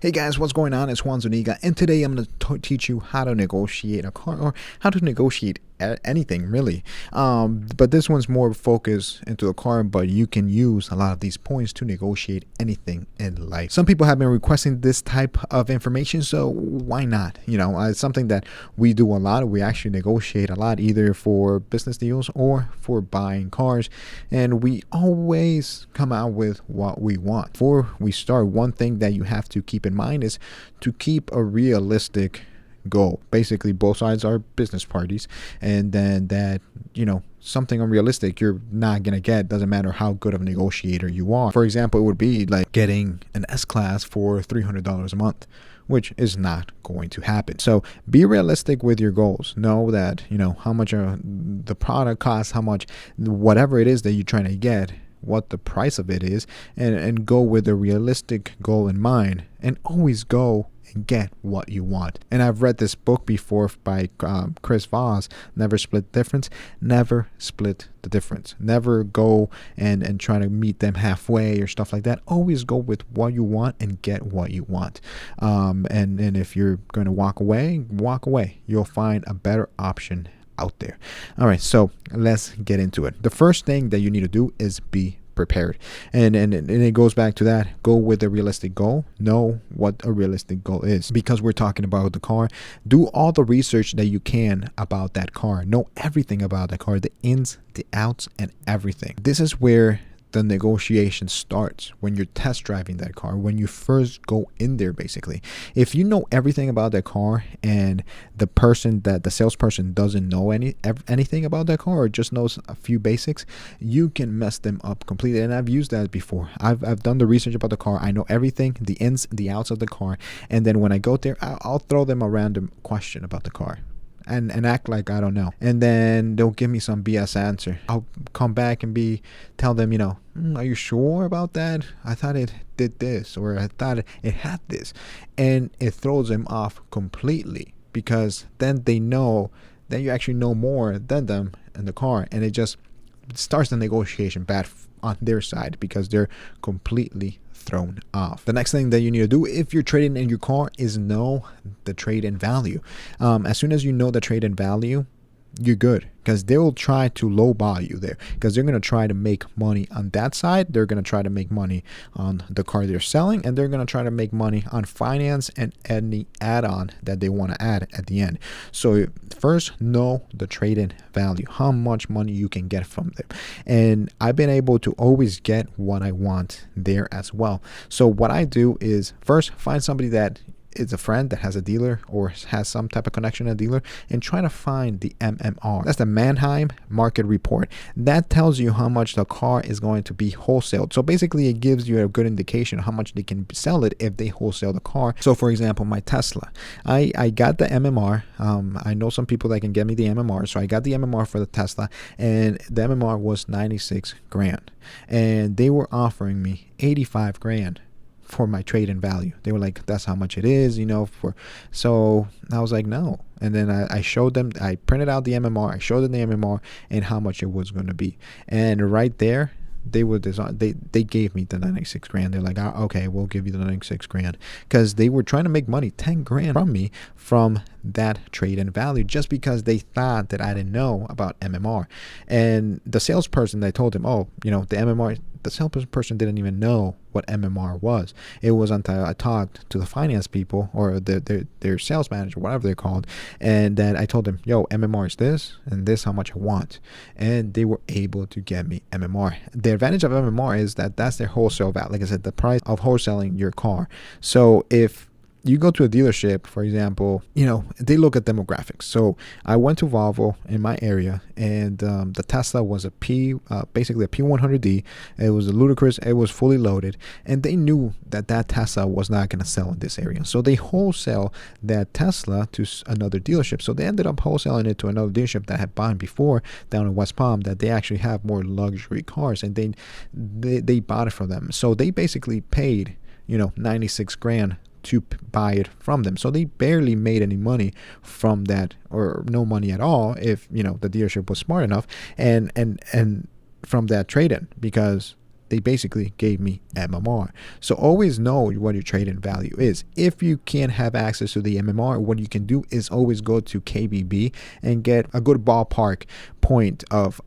Hey guys, what's going on? It's Juan Zuniga, and today I'm going to teach you how to negotiate a car, or how to negotiate anything really. But this one's more focused into a car, but you can use a lot of these points to negotiate anything in life. Some people have been requesting this type of information, so why not? It's something that we do a lot. We actually negotiate a lot, either for business deals or for buying cars, and we always come out with what we want. Before we start, one thing that you have to keep in mind is to keep a realistic goal. Basically, both sides are business parties, and then that something unrealistic you're not gonna get, doesn't matter how good of a negotiator you are. For example, it would be like getting an S-Class for $300 a month, which is not going to happen. So be realistic with your goals. Know that how much the product costs, how much whatever it is that you're trying to get, what the price of it is, and go with a realistic goal in mind, and always go and get what you want. And I've read this book before by Chris Voss, Never Split the Difference. Never split the difference. Never go and try to meet them halfway or stuff like that. Always go with what you want and get what you want. And if you're going to walk away. You'll find a better option out there. All right, so let's get into it. The first thing that you need to do is be prepared, and it goes back to that. Go with a realistic goal. Know what a realistic goal is, because we're talking about the car. Do all the research that you can about that car. Know everything about the car, the ins, the outs, and everything. This is where the negotiation starts, when you're test driving that car, when you first go in there. Basically, if you know everything about that car and the salesperson doesn't know anything about that car, or just knows a few basics, you can mess them up completely. And I've used that before. I've done the research about the car. I know everything, the ins, the outs of the car, and then when I go there, I'll throw them a random question about the car and act like I don't know, and then they'll give me some BS answer. I'll come back and tell them, are you sure about that? I thought it did this, or I thought it had this, and it throws them off completely, because then they know that you actually know more than them in the car, and it just starts the negotiation bad on their side, because they're completely thrown off. The next thing that you need to do if you're trading in your car is know the trade-in value. As soon as you know the trade-in value, you're good, because they will try to lowball you there, because they're going to try to make money on that side. They're going to try to make money on the car they're selling, and they're going to try to make money on finance and any add-on that they want to add at the end. So first, know the trade-in value, how much money you can get from them. And I've been able to always get what I want there as well. So what I do is first find somebody that is a friend that has a dealer or has some type of connection to a dealer, and try to find the MMR. That's the Mannheim Market Report. That tells you how much the car is going to be wholesaled. So basically, it gives you a good indication of how much they can sell it if they wholesale the car. So for example, my Tesla, I got the MMR. I know some people that can get me the MMR, so I got the MMR for the Tesla, and the MMR was 96 grand, and they were offering me 85 grand for my trade-in value. They were like, that's how much it is, so I was like, no. And then I showed them, I printed out the MMR, I showed them the MMR and how much it was going to be. And right there, they gave me the 96 grand. They're like, okay, we'll give you the 96 grand, because they were trying to make money, 10 grand from me, from that trade-in value, just because they thought that I didn't know about MMR. And the salesperson, I told him, the MMR, the salesperson didn't even know what MMR was. It was until I talked to the finance people, or their sales manager, whatever they're called, and then I told them, MMR is this, and this how much I want. And they were able to get me MMR. The advantage of MMR is that that's their wholesale value. Like I said, the price of wholesaling your car. So if you go to a dealership, for example, they look at demographics. So I went to Volvo in my area, and the Tesla was basically a P100D. It was ludicrous. It was fully loaded, and they knew that Tesla was not going to sell in this area. So they wholesale that Tesla to another dealership. So they ended up wholesaling it to another dealership that had bought before down in West Palm, that they actually have more luxury cars, and they bought it from them. So they basically paid 96 grand to buy it from them. So they barely made any money from that, or no money at all, if the dealership was smart enough, and from that trade-in, because they basically gave me MMR. So always know what your trade-in value is. If you can't have access to the MMR, what you can do is always go to KBB and get a good ballpark point of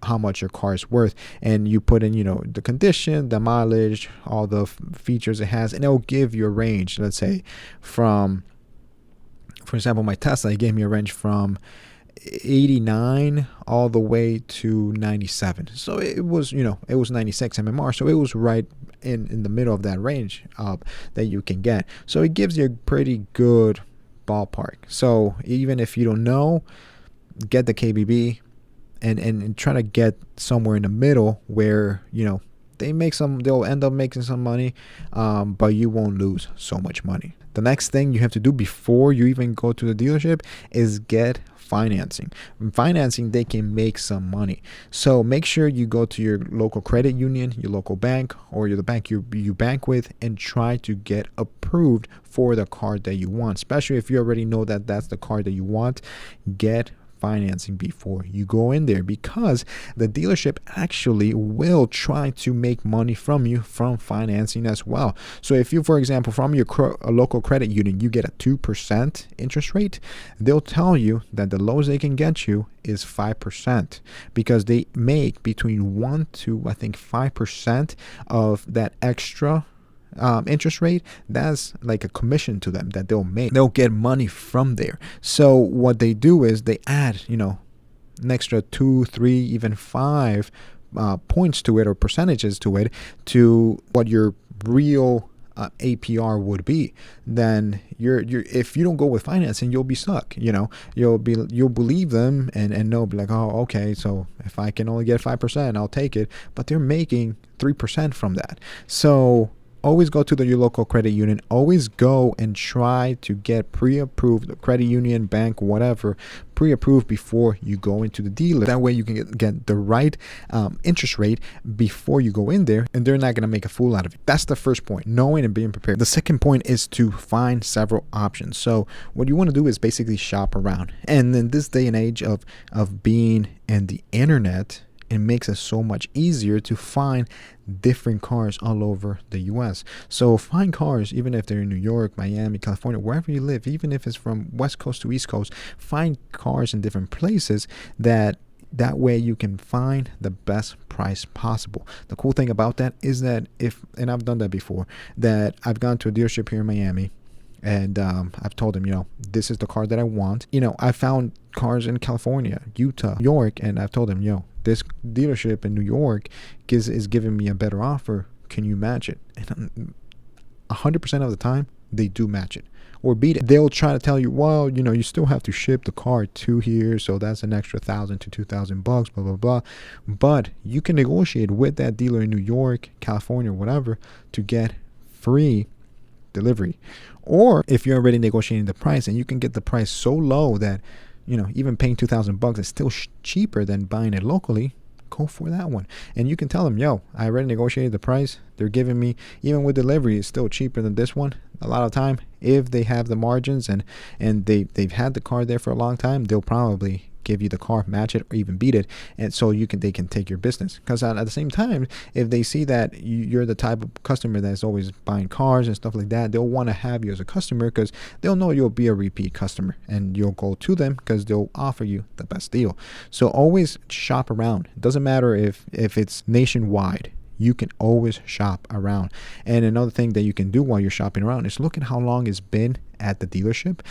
how much your car is worth, and you put in, you know, the condition, the mileage, all the features it has, and it'll give you a range. Let's say from, for example, my Tesla, it gave me a range from 89 all the way to 97. So it was, you know, it was 96 MMR. So it was right in the middle of that range that you can get. So it gives you a pretty good ballpark. So even if you don't know, get the KBB and try to get somewhere in the middle where, you know, they'll end up making some money, but you won't lose so much money. The next thing you have to do before you even go to the dealership is get financing. In financing, they can make some money. So make sure you go to your local credit union, your local bank, or the bank you bank with, and try to get approved for the car that you want. Especially if you already know that that's the car that you want, get financing before you go in there, because the dealership actually will try to make money from you from financing as well. So if you, for example, from your local credit union, you get a 2% interest rate, they'll tell you that the lowest they can get you is 5%, because they make between 1 to, I think, 5% of that extra interest rate. That's like a commission to them that they'll make. They'll get money from there. So what they do is they add, you know, an extra 2, 3, even 5 points to it, or percentages to it, to what your real APR would be. Then you're if you don't go with financing, you'll be stuck. You know, you'll believe them and they'll be like, oh, okay, so if I can only get 5%, I'll take it. But they're making 3% from that. So always go to your local credit union. Always go and try to get pre-approved, credit union, bank, whatever, pre-approved before you go into the dealer. That way you can get the right interest rate before you go in there, and they're not going to make a fool out of it. That's the first point, knowing and being prepared. The second point is to find several options. So what you want to do is basically shop around. And in this day and age of being in the internet, it makes it so much easier to find different cars all over the US. So find cars, even if they're in New York, Miami, California, wherever you live, even if it's from West Coast to East Coast, find cars in different places that way you can find the best price possible. The cool thing about that is that and I've done that before, that I've gone to a dealership here in Miami, and I've told them, you know, this is the car that I want. You know, I found cars in California, Utah, New York, and I've told them, you know, this dealership in New York is giving me a better offer. Can you match it? And 100% of the time, they do match it or beat it. They'll try to tell you, well, you know, you still have to ship the car to here, so that's an extra $1,000 to $2,000, blah blah blah. But you can negotiate with that dealer in New York, California, whatever, to get free delivery. Or if you're already negotiating the price, and you can get the price so low that, you know, even paying $2,000 is still cheaper than buying it locally, go for that one. And you can tell them, yo, I already negotiated the price. They're giving me, even with delivery, it's still cheaper than this one. A lot of time, if they have the margins and they've had the car there for a long time, they'll probably give you the car, match it, or even beat it, and so they can take your business. Because at the same time, if they see that you're the type of customer that's always buying cars and stuff like that, they'll want to have you as a customer, because they'll know you'll be a repeat customer, and you'll go to them because they'll offer you the best deal. So always shop around. It doesn't matter if it's nationwide. You can always shop around. And another thing that you can do while you're shopping around is look at how long it's been at the dealership.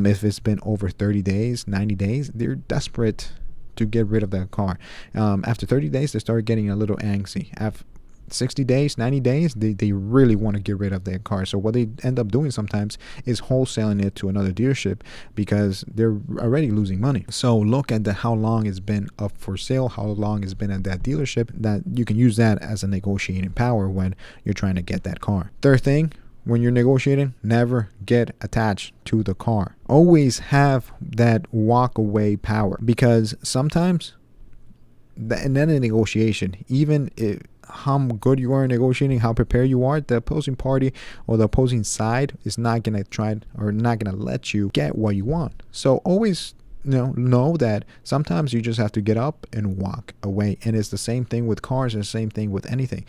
If it's been over 30 days, 90 days, they're desperate to get rid of that car. After 30 days, they start getting a little angsty. After 60 days, 90 days, they really want to get rid of their car. So what they end up doing sometimes is wholesaling it to another dealership, because they're already losing money. So look at how long it's been up for sale, how long it's been at that dealership, that you can use that as a negotiating power when you're trying to get that car. Third thing, when you're negotiating, never get attached to the car. Always have that walk away power, because sometimes and then in negotiation, even if how good you are in negotiating, how prepared you are, the opposing party or the opposing side is not going to try or not going to let you get what you want. So always know that sometimes you just have to get up and walk away. And it's the same thing with cars, and the same thing with anything,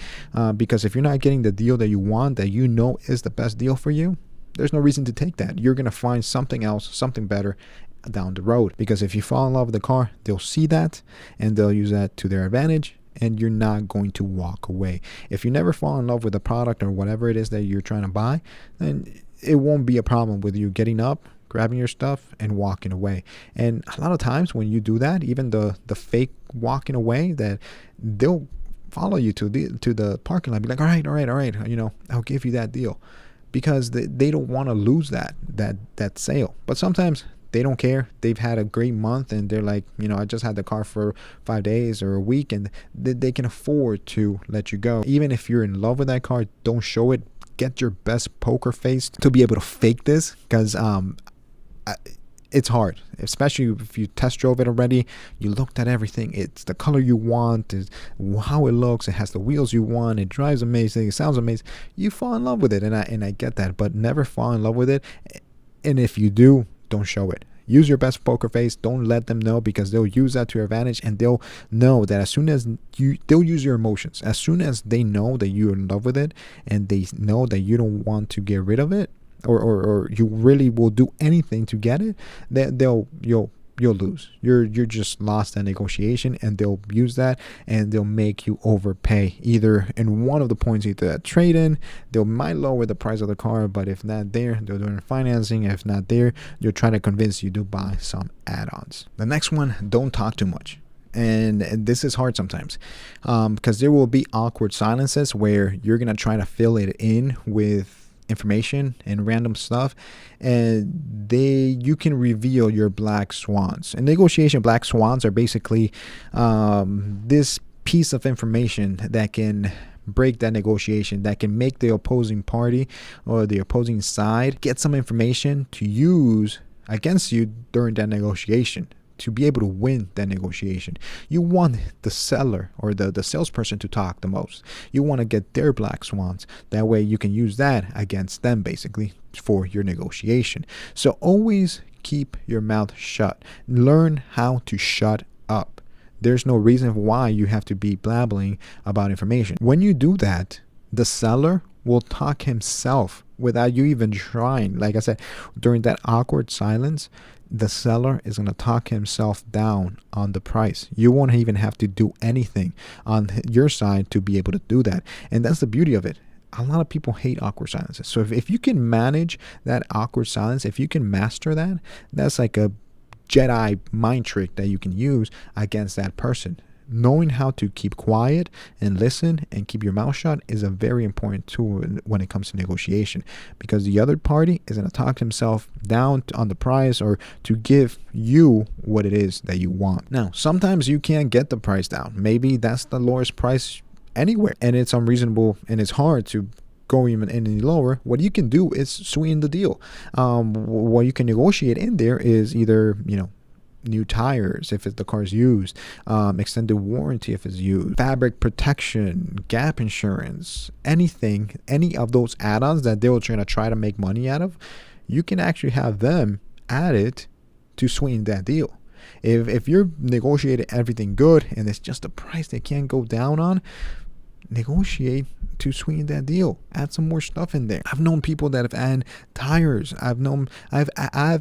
because if you're not getting the deal that you want, that you know is the best deal for you, there's no reason to take that. You're going to find something else, something better down the road. Because if you fall in love with the car, they'll see that and they'll use that to their advantage, and you're not going to walk away. If you never fall in love with the product or whatever it is that you're trying to buy, then it won't be a problem with you getting up, grabbing your stuff, and walking away. And a lot of times when you do that, even the fake walking away, that they'll follow you to the parking lot, be like, all right, I'll give you that deal, because they don't want to lose that sale. But sometimes they don't care. They've had a great month and they're like, I just had the car for 5 days or a week, and they can afford to let you go. Even if you're in love with that car, don't show it. Get your best poker face to be able to fake this, because it's hard, especially if you test drove it already. You looked at everything. It's the color you want, is how it looks. It has the wheels you want. It drives amazing. It sounds amazing. You fall in love with it, and I get that. But never fall in love with it. And if you do, don't show it. Use your best poker face. Don't let them know, because they'll use that to your advantage, and they'll know that as soon as they'll use your emotions. As soon as they know that you're in love with it, and they know that you don't want to get rid of it, or you really will do anything to get it, you'll lose. You're just lost that negotiation, and they'll use that, and they'll make you overpay either in one of the points, either at trade-in. They might lower the price of the car, but if not there, they're doing financing. If not there, they're trying to convince you to buy some add-ons. The next one, don't talk too much. And this is hard sometimes, because there will be awkward silences where you're gonna try to fill it in with information and random stuff, and you can reveal your black swans. In negotiation, black swans are basically this piece of information that can break that negotiation, that can make the opposing party or the opposing side get some information to use against you during that negotiation, to be able to win that negotiation. You want the seller or the salesperson to talk the most. You want to get their black swans. That way you can use that against them, basically, for your negotiation. So always keep your mouth shut. Learn how to shut up. There's no reason why you have to be blabbling about information. When you do that, the seller will talk himself without you even trying. Like I said, during that awkward silence, the seller is going to talk himself down on the price. You won't even have to do anything on your side to be able to do that. And that's the beauty of it. A lot of people hate awkward silences. So if you can manage that awkward silence, if you can master that, that's like a Jedi mind trick that you can use against that person. Knowing how to keep quiet and listen and keep your mouth shut is a very important tool when it comes to negotiation, because the other party is going to talk himself down on the price, or to give you what it is that you want. Now, sometimes you can't get the price down. Maybe that's the lowest price anywhere, and it's unreasonable and it's hard to go even any lower. What you can do is sweeten the deal. What you can negotiate in there is either, new tires if the car is used, extended warranty if it's used, fabric protection, gap insurance, anything, any of those add-ons that they were trying to try to make money out of, you can actually have them added to sweeten that deal. If you're negotiating everything good and it's just a price they can't go down on, negotiate to sweeten that deal. Add some more stuff in there. I've known people that have added tires. I've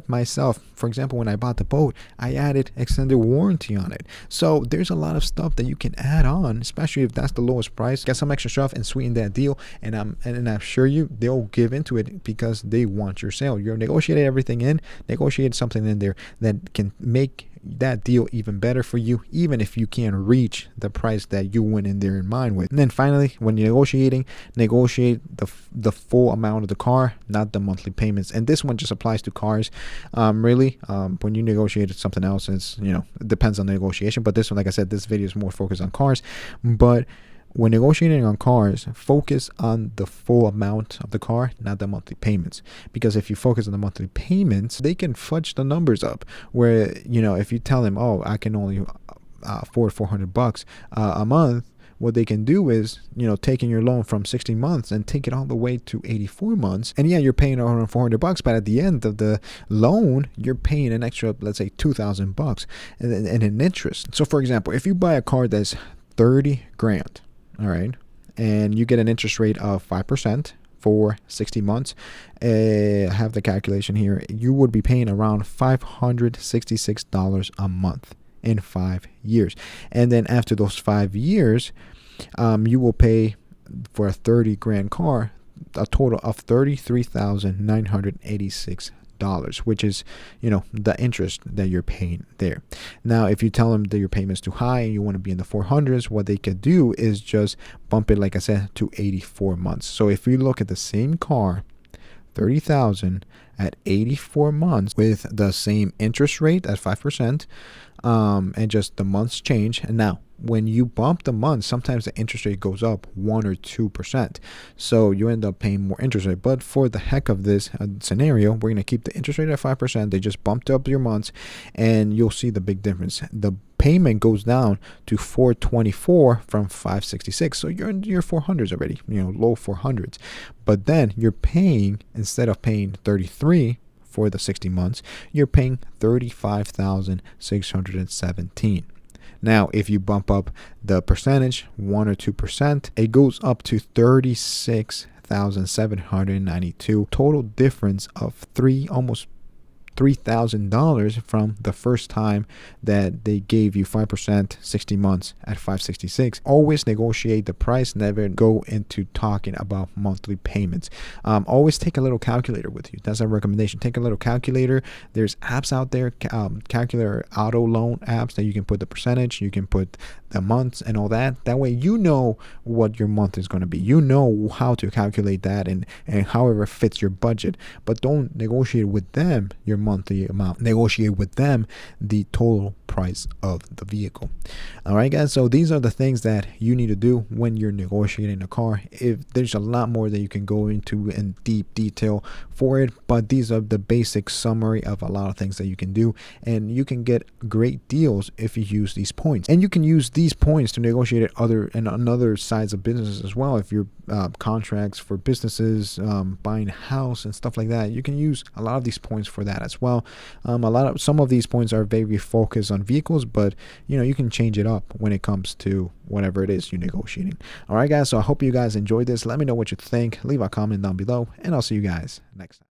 myself, for example, when I bought the boat, I added extended warranty on it. So there's a lot of stuff that you can add on, especially if that's the lowest price. Get some extra stuff and sweeten that deal, and I'm sure they'll give into it because they want your sale. You're negotiating everything in, negotiate something in there that can make that deal even better for you, even if you can't reach the price that you went in there in mind with. And then finally, when you're negotiating, negotiate the full amount of the car, not the monthly payments. And this one just applies to cars. When you negotiate something else, it's it depends on the negotiation. But this one, like I said, this video is more focused on cars. But when negotiating on cars, focus on the full amount of the car, not the monthly payments. Because if you focus on the monthly payments, they can fudge the numbers up. Where, if you tell them, oh, I can only afford $400 a month, what they can do is, taking your loan from 60 months and take it all the way to 84 months. And yeah, you're paying around $400, but at the end of the loan, you're paying an extra, let's say $2,000 in interest. So for example, if you buy a car that's 30 grand, all right, and you get an interest rate of 5% for 60 months, I have the calculation here, you would be paying around $566 a month in 5 years. And then after those 5 years, you will pay for a 30 grand car a total of $33,986, which is, the interest that you're paying there. Now, if you tell them that your payment's too high and you want to be in the 400s, what they could do is just bump it, like I said, to 84 months. So if you look at the same car, 30,000 at 84 months with the same interest rate at 5%, and just the months change. And now, when you bump the months, sometimes the interest rate goes up 1 or 2%. So you end up paying more interest rate. But for the heck of this scenario, we're going to keep the interest rate at 5%. They just bumped up your months, and you'll see the big difference. The payment goes down to $424 from $566. So you're in your 400s already, low 400s. But then you're paying, instead of paying 33 for the 60 months, you're paying $35,617. Now, if you bump up the percentage 1 or 2%, it goes up to $36,792. Total difference of almost $3,000 from the first time that they gave you 5% 60 months at $566. Always negotiate the price. Never go into talking about monthly payments. Always take a little calculator with you. That's a recommendation. Take a little calculator. There's apps out there, calculator auto loan apps that you can put the percentage, you can put the months and all that. That way you know what your month is going to be. You know how to calculate that and however fits your budget. But don't negotiate with them your monthly amount. Negotiate with them the total price of the vehicle. All right, guys, so these are the things that you need to do when you're negotiating a car. If there's a lot more that you can go into in deep detail for it, but these are the basic summary of a lot of things that you can do, and you can get great deals if you use these points. And you can use these points to negotiate on other sides of businesses as well. If you're contracts for businesses, buying a house and stuff like that, you can use a lot of these points for that as well. Some of these points are very focused on vehicles, but you can change it up when it comes to whatever it is you're negotiating. All right, guys, so I hope you guys enjoyed this. Let me know what you think. Leave a comment down below, and I'll see you guys next time.